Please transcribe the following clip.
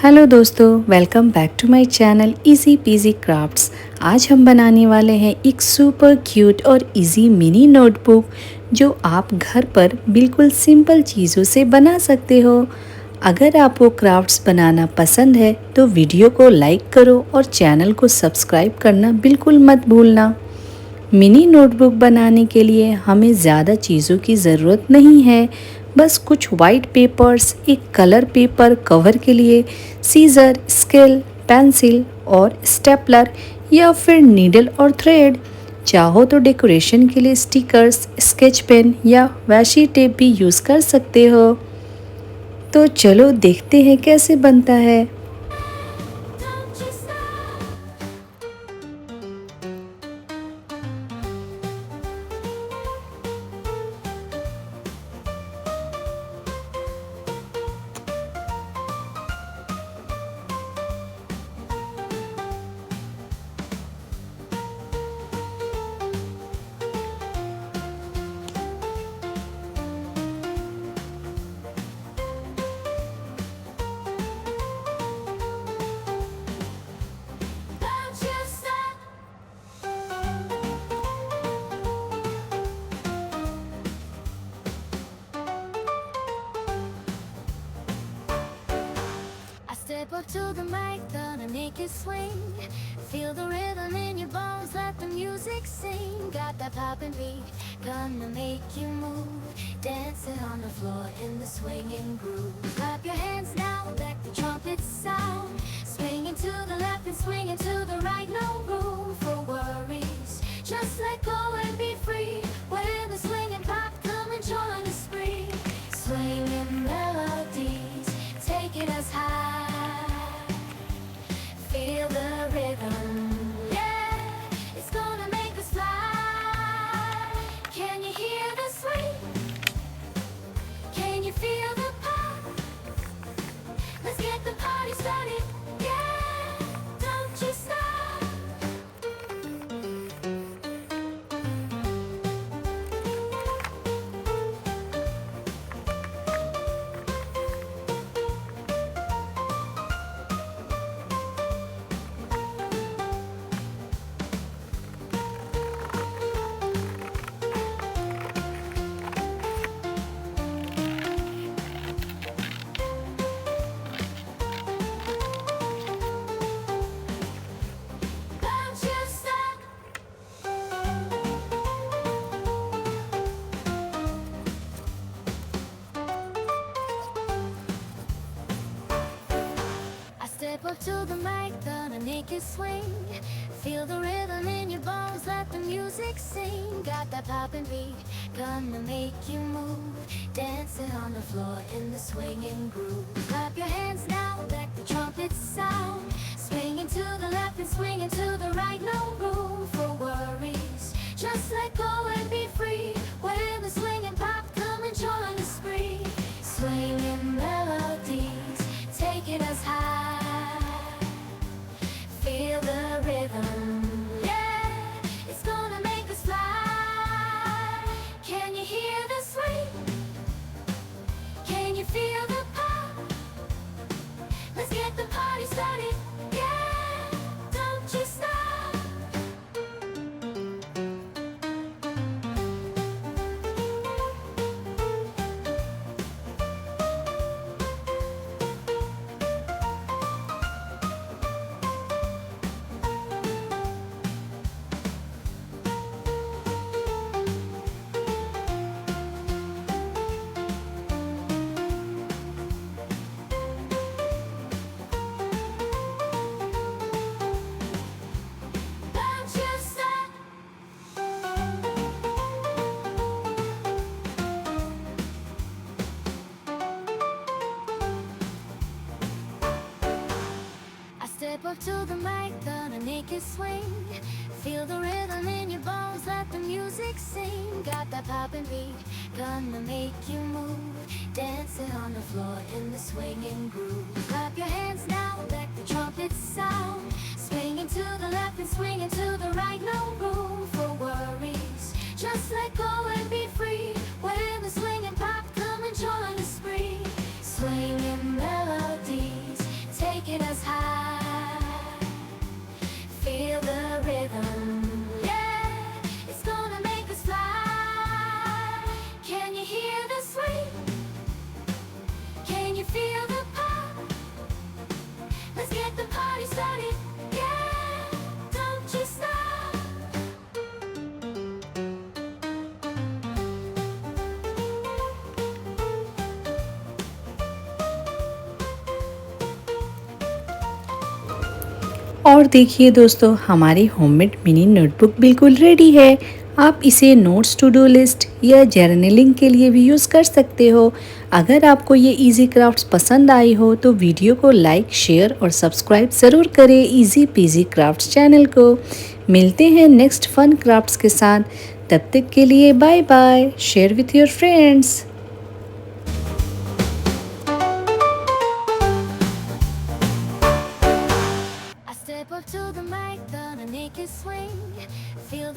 Hello दोस्तों, welcome back to my channel easy PG crafts. आज हम बनाने वाले हैं एक सुपर क्यूट और इजी मिनी नोटबुक जो आप घर पर बिल्कुल सिंपल चीज़ों से बना सकते हो। अगर आपको क्राफ्ट्स बनाना पसंद है तो वीडियो को लाइक करो और चैनल को सब्सक्राइब करना बिल्कुल मत भूलना। मिनी नोटबुक बनाने के लिए हमें ज़्यादा चीज़ों की ज़रूरत नहीं है। बस कुछ वाइट पेपर्स, एक कलर पेपर कवर के लिए, सीज़र, स्केल, पेंसिल और स्टेपलर या फिर नीडल और थ्रेड। चाहो तो डेकोरेशन के लिए स्टिकर्स, स्केच पेन या वैशी टेप भी यूज़ कर सकते हो। तो चलो देखते हैं कैसे बनता है। Step up to the mic, gonna make it swing. Feel the rhythm in your bones, let the music sing. Got that poppin' beat, gonna make you move. Dancing on the floor in the swinging groove. Clap your hands now, let the trumpets sound. Swinging to the left and swinging to the right, no room for worries. Just let go and be free. When the swinging pop, come and join the spree. Swinging melodies, taking us high. Feel the rhythm, yeah, it's gonna make us fly. Can you hear the swing? Can you feel the pop? Let's get the party started, yeah, don't you stop. Don't you stop. I step up to the mic, gonna make it swing. Feel the rhythm in your bones, let the music sing. Got that poppin' beat, gonna make you move. Dancing on the floor in the swinging groove. Clap your hands now, let the trumpets sound. Swinging to the left and swinging to the right, no room for worries. Just let go and be free. When the swinging pop, come and join the spree. Swinging melodies, taking us high. Feel the rhythm, yeah, it's gonna make us fly. Can you hear the swing? Can you feel the pop? Let's get the party started, yeah, don't you stop. Don't you stop. Swinging melodies, swinging melodies, taking us high. Feel the rhythm, yeah, it's gonna make us fly. Can you hear the swing? Can you feel the pop? Let's get the party started, yeah, don't you stop. Don't you stop. I step up to the mic, gonna make it swing. Feel the rhythm in your bones, let the music sing. Got that poppin' beat, gonna make you move. Dancing on the floor in the swinging groove. Clap your hands now, let the trumpets sound. Swinging to the left and swinging to the right, no room for worries. Just let go and be free. When the swinging pop, come and join the spree. Swinging melodies, take और देखिए दोस्तों, हमारी homemade mini notebook बिल्कुल ready है। आप इसे notes, to do list या journaling के लिए भी यूज़ कर सकते हो। अगर आपको ये इजी क्राफ्ट्स पसंद आई हो तो वीडियो को लाइक, शेयर और सब्सक्राइब ज़रूर करें इजी पीजी क्राफ्ट्स चैनल को। मिलते हैं नेक्स्ट फन क्राफ्ट्स के साथ। तब तक के लिए bye bye. Share with your friends. I step up to the mic, gonna make it swing. Feel